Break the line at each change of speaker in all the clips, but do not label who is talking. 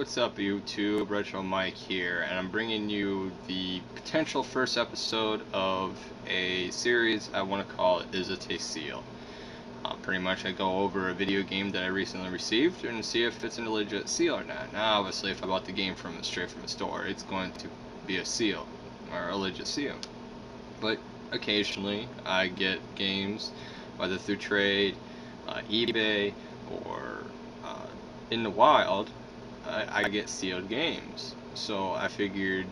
What's up, YouTube? Retro Mike here, and I'm bringing you the potential first episode of a series I want to call Is It a Seal? Pretty much I go over a video game that I recently received and see if it's a legit seal or not. Now obviously if I bought the game straight from the store, it's going to be a seal, or a legit seal. But occasionally I get games, whether through trade, eBay, or in the wild, I get sealed games. So I figured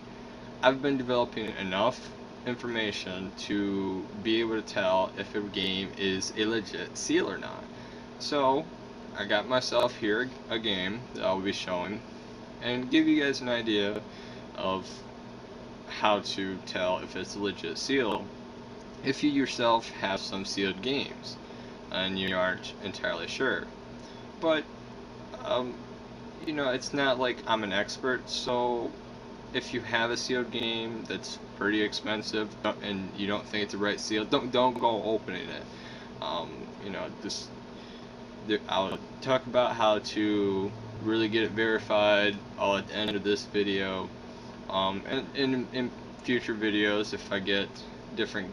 I've been developing enough information to be able to tell if a game is a legit seal or not. So I got myself here a game that I'll be showing and give you guys an idea of how to tell if it's a legit seal if you yourself have some sealed games and you aren't entirely sure. But you know, it's not like I'm an expert, so if you have a sealed game that's pretty expensive and you don't think it's the right seal, don't go opening it. You know, I'll talk about how to really get it verified all at the end of this video. And in future videos, if I get different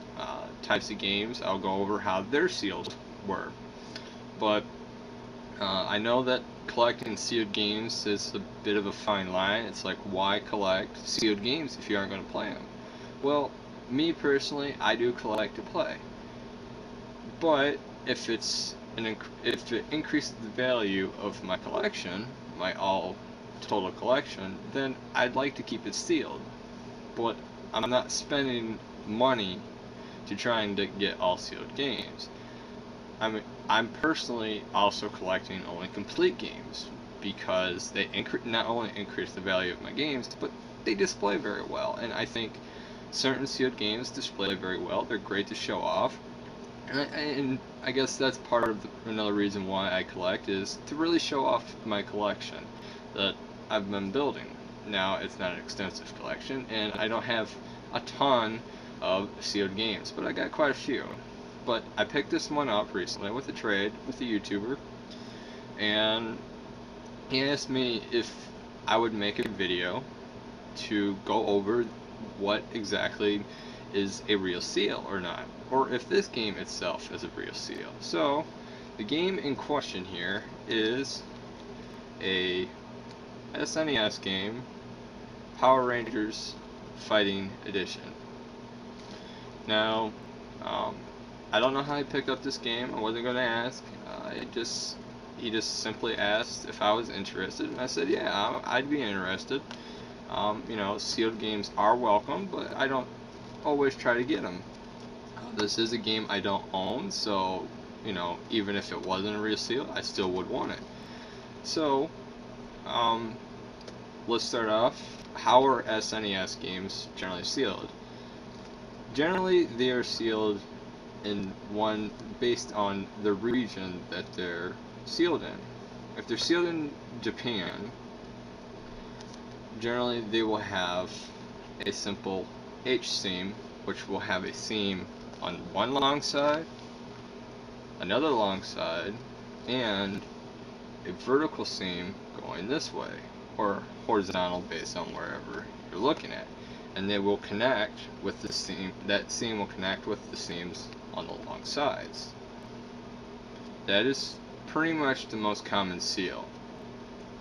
types of games, I'll go over how their seals were. But I know that collecting sealed games is a bit of a fine line. It's like, why collect sealed games if you aren't going to play them? Well, me personally, I do collect to play. But if if it increases the value of my collection, my all total collection, then I'd like to keep it sealed. But I'm not spending money to trying to get all sealed games. I'm personally also collecting only complete games because they not only increase the value of my games, but they display very well. And I think certain sealed games display very well. They're great to show off. And I guess that's part of another reason why I collect, is to really show off my collection that I've been building. Now, it's not an extensive collection, and I don't have a ton of sealed games, but I got quite a few. But I picked this one up recently with a trade with a YouTuber, and he asked me if I would make a video to go over what exactly is a real seal or not, or if this game itself is a real seal. So the game in question here is a SNES game, Power Rangers Fighting Edition. Now, I don't know how he picked up this game. I wasn't going to ask. He just simply asked if I was interested, and I said, yeah, I'd be interested. You know, sealed games are welcome, but I don't always try to get them. This is a game I don't own, so, you know, even if it wasn't a real seal, I still would want it. So, let's start off. How are SNES games generally sealed? Generally, they are sealed in one based on the region that they're sealed in. If they're sealed in Japan, generally they will have a simple H seam, which will have a seam on one long side, another long side, and a vertical seam going this way, or horizontal based on wherever you're looking at. And they will connect with the seam, that seam will connect with the seams on the long sides. That is pretty much the most common seal.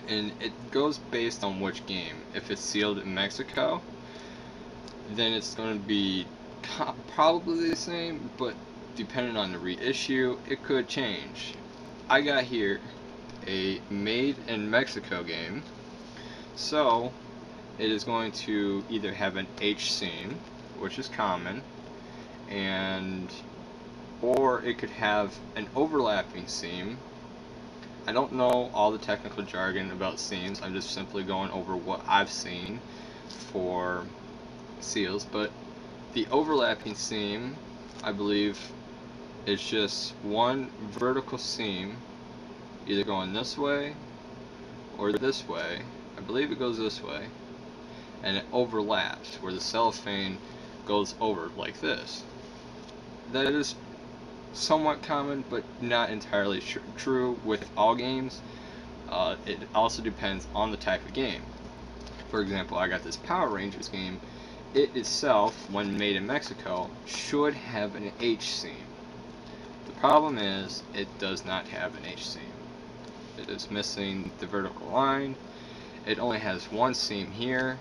And it goes based on which game. If it's sealed in Mexico, then it's going to be probably the same, but depending on the reissue, it could change. I got here a made in Mexico game, so it is going to either have an H seam, which is common, or it could have an overlapping seam. I don't know all the technical jargon about seams. I'm just simply going over what I've seen for seals, but the overlapping seam, I believe, is just one vertical seam either going this way or this way. I believe it goes this way, and it overlaps where the cellophane goes over like this. That is somewhat common, but not entirely true with all games. It also depends on the type of game. For example, I got this Power Rangers game. It itself, when made in Mexico, should have an H seam. The problem is, it does not have an H seam. It is missing the vertical line. It only has one seam here,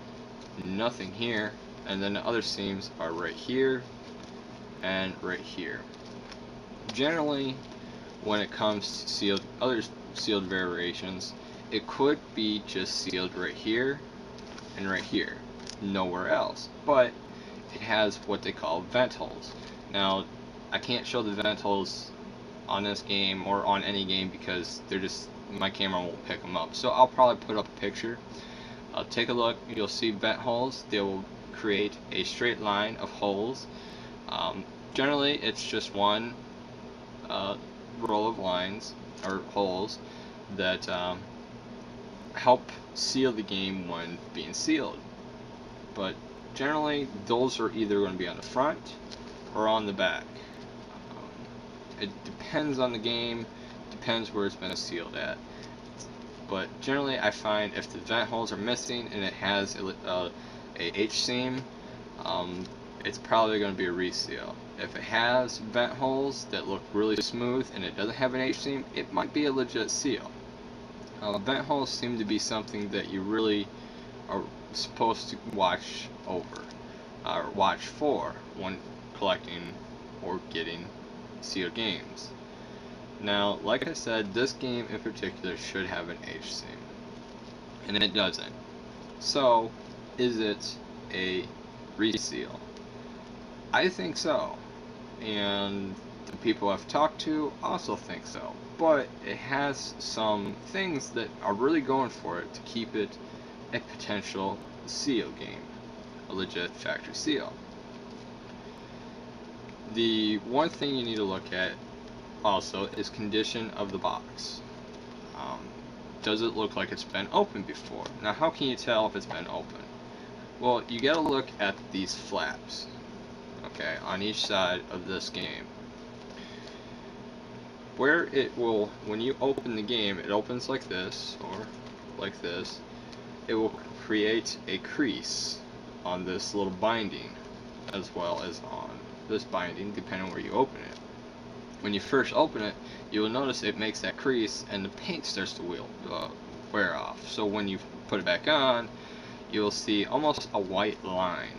nothing here, and then the other seams are right here and right here. Generally, when it comes to sealed, other sealed variations, it could be just sealed right here and right here, nowhere else, but it has what they call vent holes. Now, I can't show the vent holes on this game or on any game because they're just, my camera won't pick them up, so I'll probably put up a picture. Take a look, you'll see vent holes. They will create a straight line of holes. Generally it's just one row of lines or holes that help seal the game when being sealed, but generally those are either going to be on the front or on the back. It depends on the game, depends where it's been sealed at, but generally I find if the vent holes are missing and it has a H seam, it's probably going to be a reseal. If it has vent holes that look really smooth and it doesn't have an H seam, it might be a legit seal. Vent holes seem to be something that you really are supposed to watch over, or watch for when collecting or getting sealed games. Now, like I said, this game in particular should have an H seam, and it doesn't. So, is it a reseal? I think so, and the people I've talked to also think so, but it has some things that are really going for it to keep it a potential seal game, a legit factory seal. The one thing you need to look at also is condition of the box. Does it look like it's been opened before? Now, how can you tell if it's been opened? Well, you gotta look at these flaps, okay, on each side of this game. Where it will, when you open the game, it opens like this, or like this. It will create a crease on this little binding, as well as on this binding, depending on where you open it. When you first open it, you will notice it makes that crease and the paint starts to wear off. So when you put it back on, you will see almost a white line.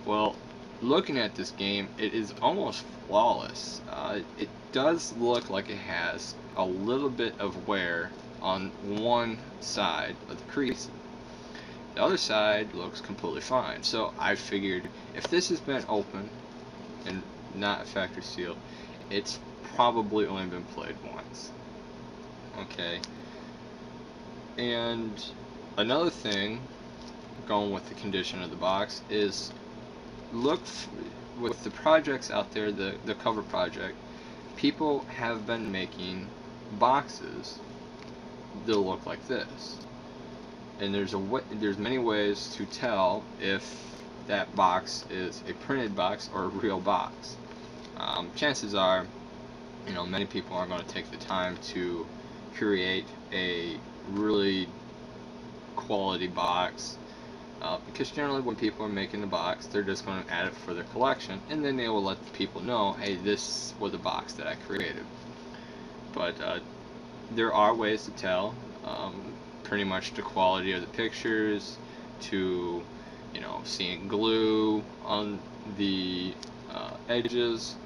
Well, looking at this game, it is almost flawless. It does look like it has a little bit of wear on one side of the crease. The other side looks completely fine. So I figured if this has been open and not a factory seal, it's probably only been played once. Okay. And another thing, going with the condition of the box, is look with the projects out there, the cover project, people have been making boxes that look like this. And there's many ways to tell if that box is a printed box or a real box. Chances are, many people aren't going to take the time to create a really quality box, because generally when people are making the box, they're just going to add it for their collection, and then they will let the people know, hey, this was a box that I created. But there are ways to tell, pretty much the quality of the pictures, to seeing glue on the edges,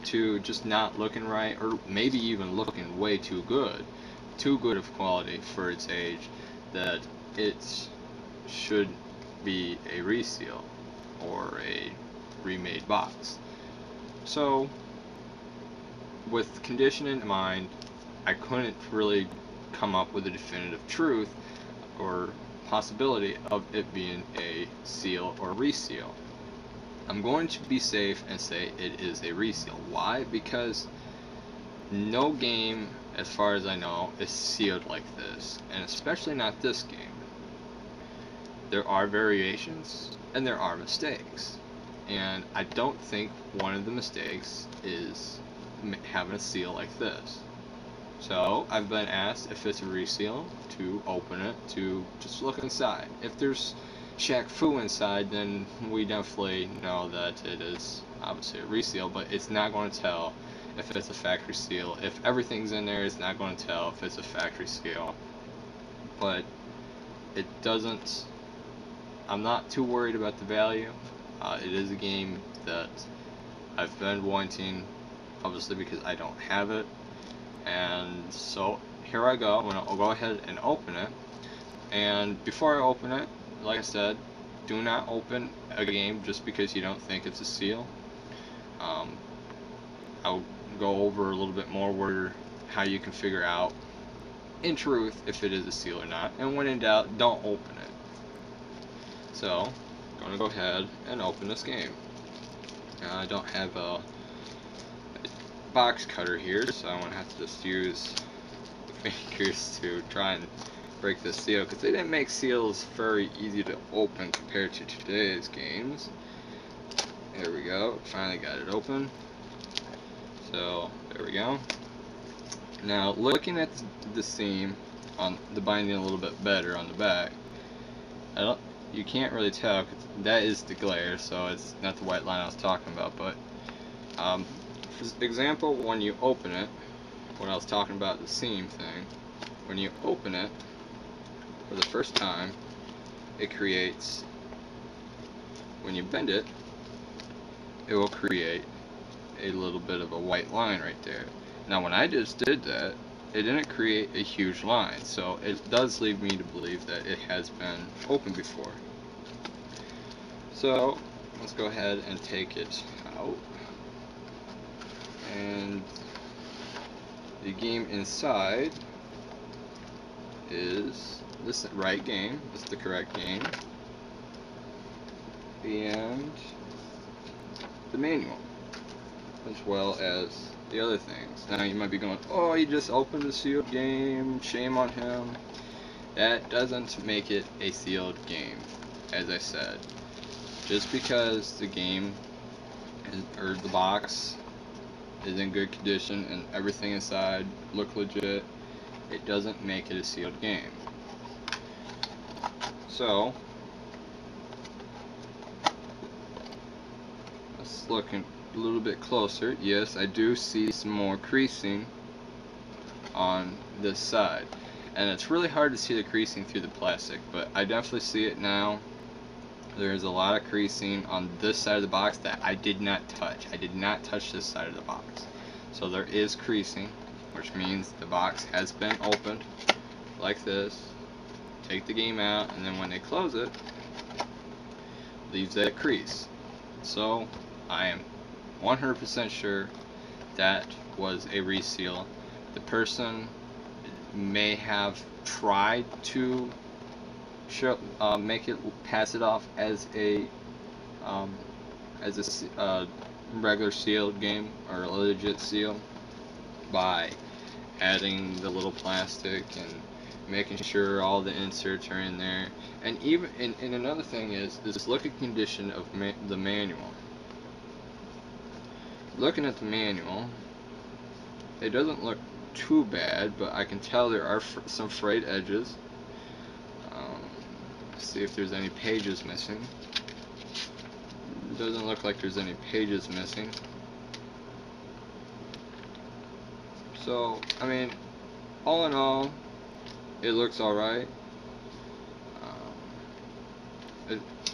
to just not looking right, or maybe even looking way too good of quality for its age, that it should be a reseal or a remade box. So with condition in mind, I couldn't really come up with a definitive truth or possibility of it being a seal or reseal. I'm going to be safe and say it is a reseal. Why? Because no game, as far as I know, is sealed like this, and especially not this game. There are variations and there are mistakes, and I don't think one of the mistakes is having a seal like this. So I've been asked if it's a reseal to open it, to just look inside. If there's Shaq Fu inside, then we definitely know that it is obviously a reseal, but it's not going to tell if it's a factory seal. If everything's in there, it's not going to tell if it's a factory seal. But it doesn't, I'm not too worried about the value. It is a game that I've been wanting, obviously because I don't have it. And so here I go. I'll go ahead and open it. And before I open it, like I said, do not open a game just because you don't think it's a seal. I'll go over a little bit more how you can figure out, in truth, if it is a seal or not. And when in doubt, don't open it. So, I'm going to go ahead and open this game. Now, I don't have a box cutter here, so I'm going to have to just use the fingers to try and break this seal, because they didn't make seals very easy to open compared to today's games. There we go, finally got it open. So there we go. Now looking at the seam on the binding a little bit better on the back, you can't really tell, 'cause that is the glare, so it's not the white line I was talking about. But for example, when you open it, when I was talking about the seam thing, when you open it for the first time, it creates, when you bend it, it will create a little bit of a white line right there. Now when I just did that, it didn't create a huge line, so it does lead me to believe that it has been opened before. So let's go ahead and take it out. And the game inside is this right game, this is the correct game, and the manual, as well as the other things. Now you might be going, oh, he just opened a sealed game, shame on him. That doesn't make it a sealed game, as I said. Just because the game or the box is in good condition and everything inside look legit, it doesn't make it a sealed game. So let's look a little bit closer. Yes, I do see some more creasing on this side, and it's really hard to see the creasing through the plastic, but I definitely see it now. There's a lot of creasing on this side of the box that I did not touch. I did not touch this side of the box. So there is creasing, which means the box has been opened like this. Take the game out, and then when they close it, leaves that crease. So I am 100% sure that was a reseal. The person may have tried to make it pass it off as a regular sealed game or a legit seal by adding the little plastic and making sure all the inserts are in there. And even and another thing is look at the condition of the manual. Looking at the manual, it doesn't look too bad, but I can tell there are some frayed edges. See if there's any pages missing. It doesn't look like there's any pages missing. So, I mean, all in all, it looks alright.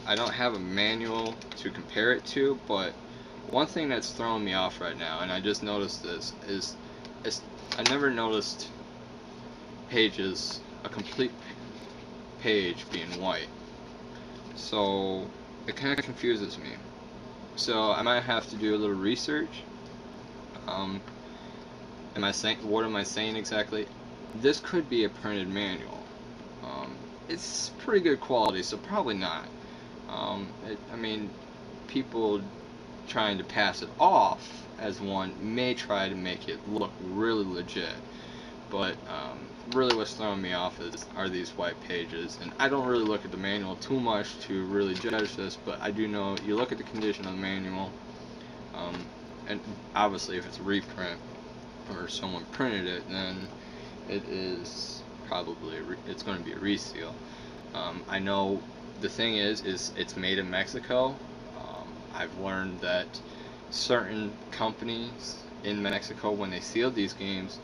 I don't have a manual to compare it to, but one thing that's throwing me off right now, and I just noticed this, is I never noticed pages, a complete page being white. So it kind of confuses me. So I might have to do a little research. What am I saying exactly? This could be a printed manual. It's pretty good quality, so probably not. I mean, people trying to pass it off as one may try to make it look really legit, but really what's throwing me off are these white pages. And I don't really look at the manual too much to really judge this, but I do know you look at the condition of the manual, and obviously if it's a reprint, or someone printed it, then it is probably it's going to be a reseal. I know the thing is it's made in Mexico. I've learned that certain companies in Mexico, when they sealed these games,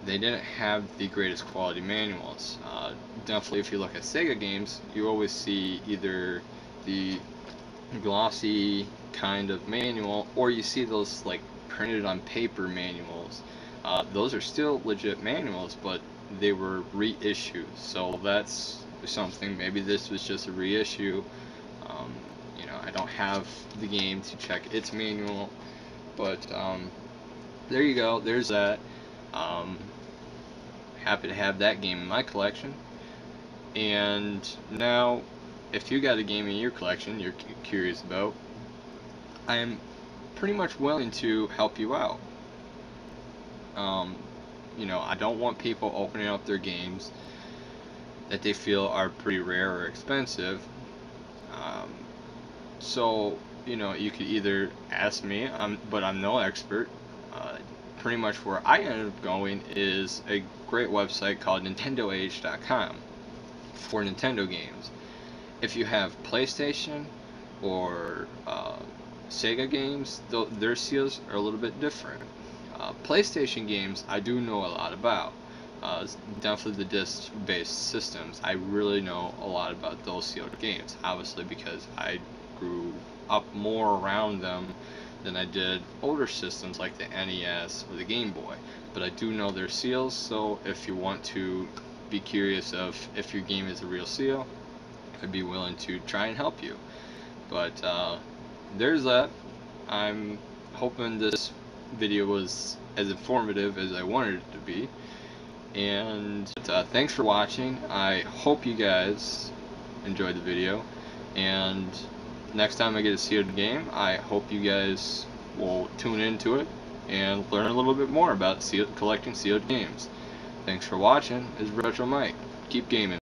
they didn't have the greatest quality manuals. Definitely, if you look at Sega games, you always see either the glossy kind of manual, or you see those like printed on paper manuals. Those are still legit manuals, but they were reissued. So that's something. Maybe this was just a reissue. I don't have the game to check its manual, but there you go. There's that. Happy to have that game in my collection. And now, if you got a game in your collection you're curious about, I am pretty much willing to help you out. I don't want people opening up their games that they feel are pretty rare or expensive. So, you could either ask me, but I'm no expert. Pretty much where I ended up going is a great website called NintendoAge.com for Nintendo games. If you have PlayStation or Sega games, their seals are a little bit different. PlayStation games I do know a lot about. Definitely the disc-based systems. I really know a lot about those sealed games, obviously because I grew up more around them than I did older systems like the NES or the Game Boy. But I do know their seals, so if you want to be curious of if your game is a real seal, I'd be willing to try and help you. But there's that. I'm hoping this video was as informative as I wanted it to be. And thanks for watching. I hope you guys enjoyed the video. And next time I get a sealed game, I hope you guys will tune into it and learn a little bit more about collecting sealed games. Thanks for watching. This is Retro Mike. Keep gaming.